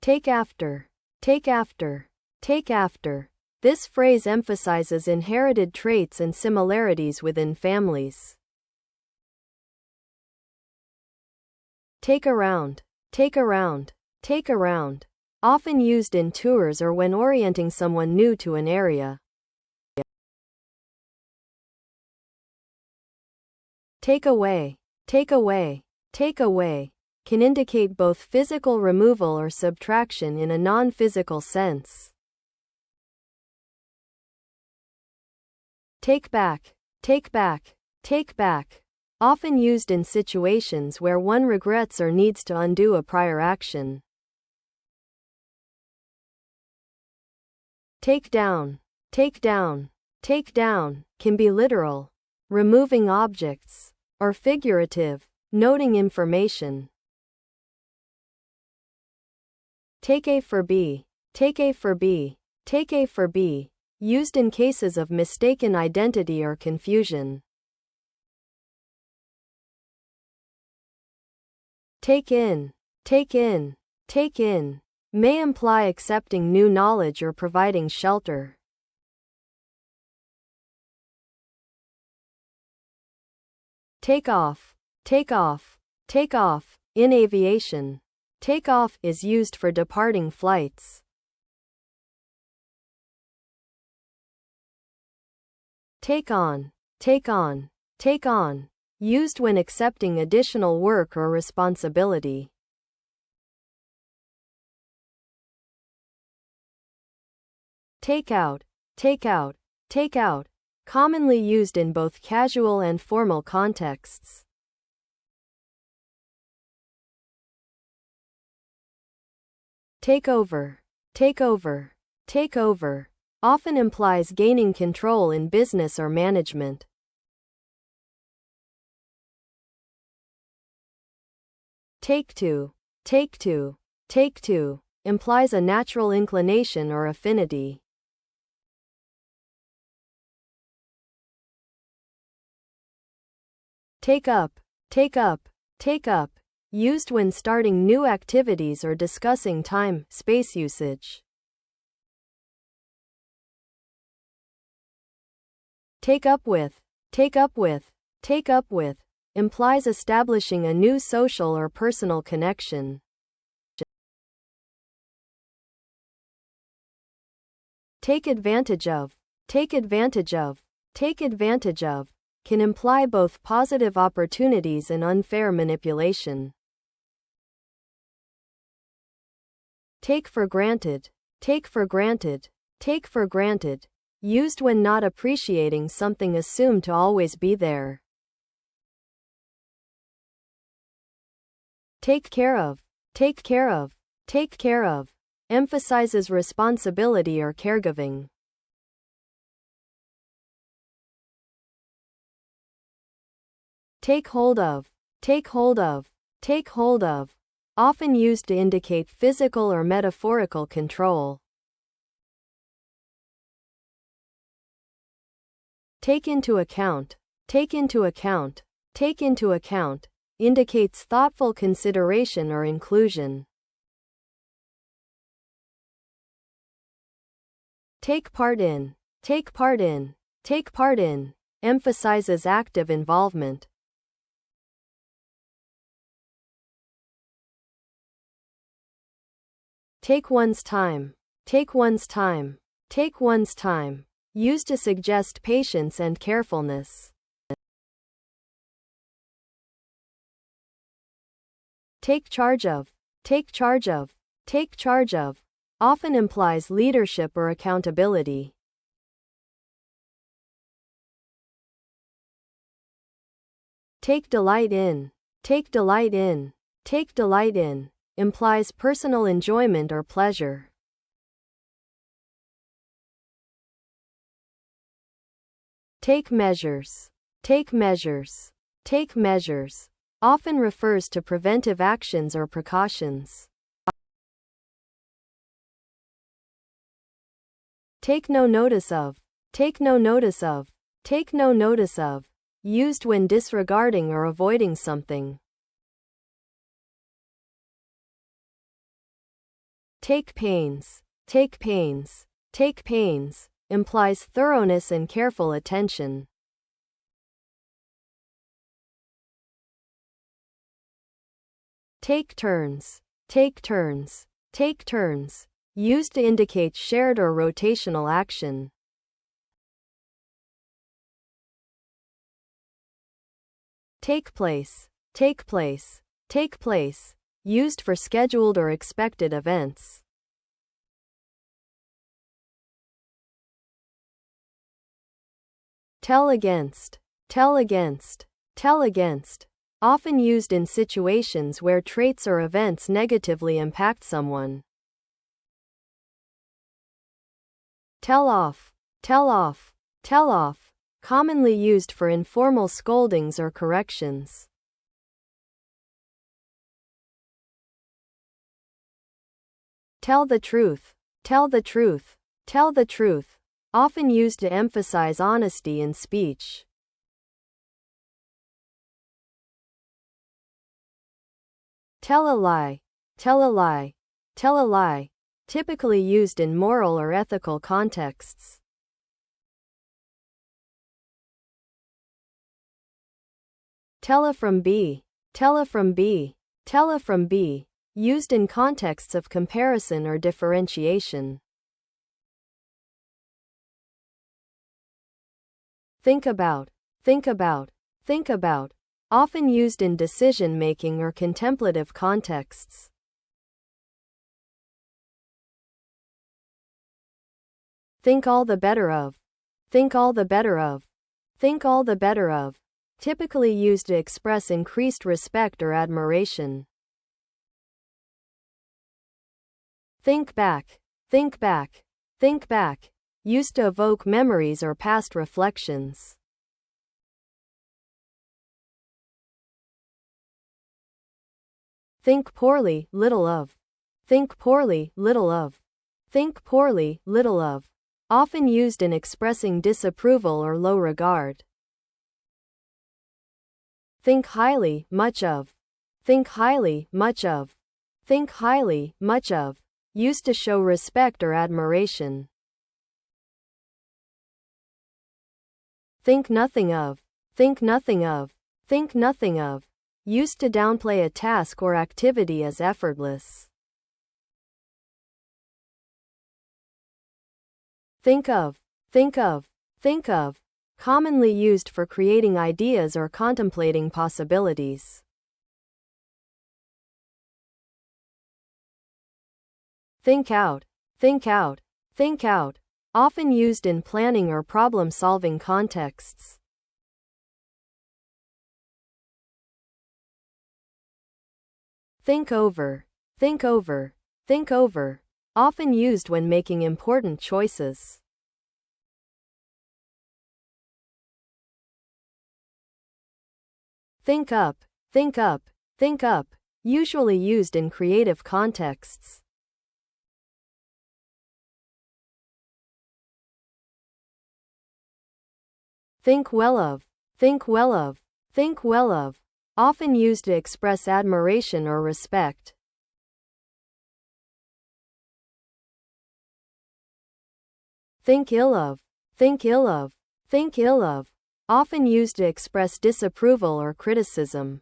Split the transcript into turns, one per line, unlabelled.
Take after. Take after. Take after. This phrase emphasizes inherited traits and similarities within families. Take around. Take around. Take around. Often used in tours or when orienting someone new to an area. Take away. Take away. Take away can indicate both physical removal or subtraction in a non-physical sense. Take back. Take back. Take back. Often used in situations where one regrets or needs to undo a prior action. Take down. Take down. Take down can be literal, removing objects, or figurative, noting information. Take A for B. Take A for B. Take A for B. Used in cases of mistaken identity or confusion. Take in. Take in. Take in may imply accepting new knowledge or providing shelter. Take off. Take off. Take off. In aviation, take off is used for departing flights. Take on. Take on. Take on. Used when accepting additional work or responsibility. Take out. Take out. Take out. Commonly used in both casual and formal contexts. Take over. Take over. Take over often implies gaining control in business or management. Take to. Take to. Take to implies a natural inclination or affinity. Take up. Take up. Take up. Used when starting new activities or discussing time, space usage. Take up with. Take up with. Take up with implies establishing a new social or personal connection. Take advantage of. Take advantage of. Take advantage of can imply both positive opportunities and unfair manipulation. Take for granted. Take for granted. Take for granted. Used when not appreciating something assumed to always be there. Take care of. Take care of. Take care of emphasizes responsibility or caregiving. Take hold of. Take hold of. Take hold of often used to indicate physical or metaphorical control. Take into account. Take into account. Take into account indicates thoughtful consideration or inclusion. Take part in. Take part in. Take part in emphasizes active involvement. Take one's time. Take one's time. Take one's time used to suggest patience and carefulness. Take charge of. Take charge of. Take charge of often implies leadership or accountability. Take delight in. Take delight in. Take delight in implies personal enjoyment or pleasure. Take measures. Take measures. Take measures often refers to preventive actions or precautions. Take no notice of. Take no notice of. Take no notice of used when disregarding or avoiding something. Take pains. Take pains. Take pains implies thoroughness and careful attention. Take turns. Take turns. Take turns used to indicate shared or rotational action. Take place. Take place. Take place used for scheduled or expected events. Tell against. Tell against. Tell against often used in situations where traits or events negatively impact someone. Tell off. Tell off. Tell off commonly used for informal scoldings or corrections. Tell the truth. Tell the truth. Tell the truth often used to emphasize honesty in speech. Tell a lie. Tell a lie. Tell a lie typically used in moral or ethical contexts. Tell A from B. Tell A from B. Tell A from B used in contexts of comparison or differentiation. Think about. Think about. Think about often used in decision-making or contemplative contexts. Think all the better of. Think all the better of. Think all the better of typically used to express increased respect or admiration. Think back. Think back. Think back used to evoke memories or past reflections. Think poorly, little of. Think poorly, little of. Think poorly, little of often used in expressing disapproval or low regard. Think highly, much of. Think highly, much of. Think highly, much of used to show respect or admiration. Think nothing of. Think nothing of. Think nothing of used to downplay a task or activity as effortless. Think of. Think of. Think of commonly used for creating ideas or contemplating possibilities. Think out. Think out. Think out often used in planning or problem-solving contexts. Think over. Think over. Think over often used when making important choices. Think up. Think up. Think up usually used in creative contexts. Think well of. Think well of. Think well of often used to express admiration or respect. Think ill of. Think ill of. Think ill of often used to express disapproval or criticism.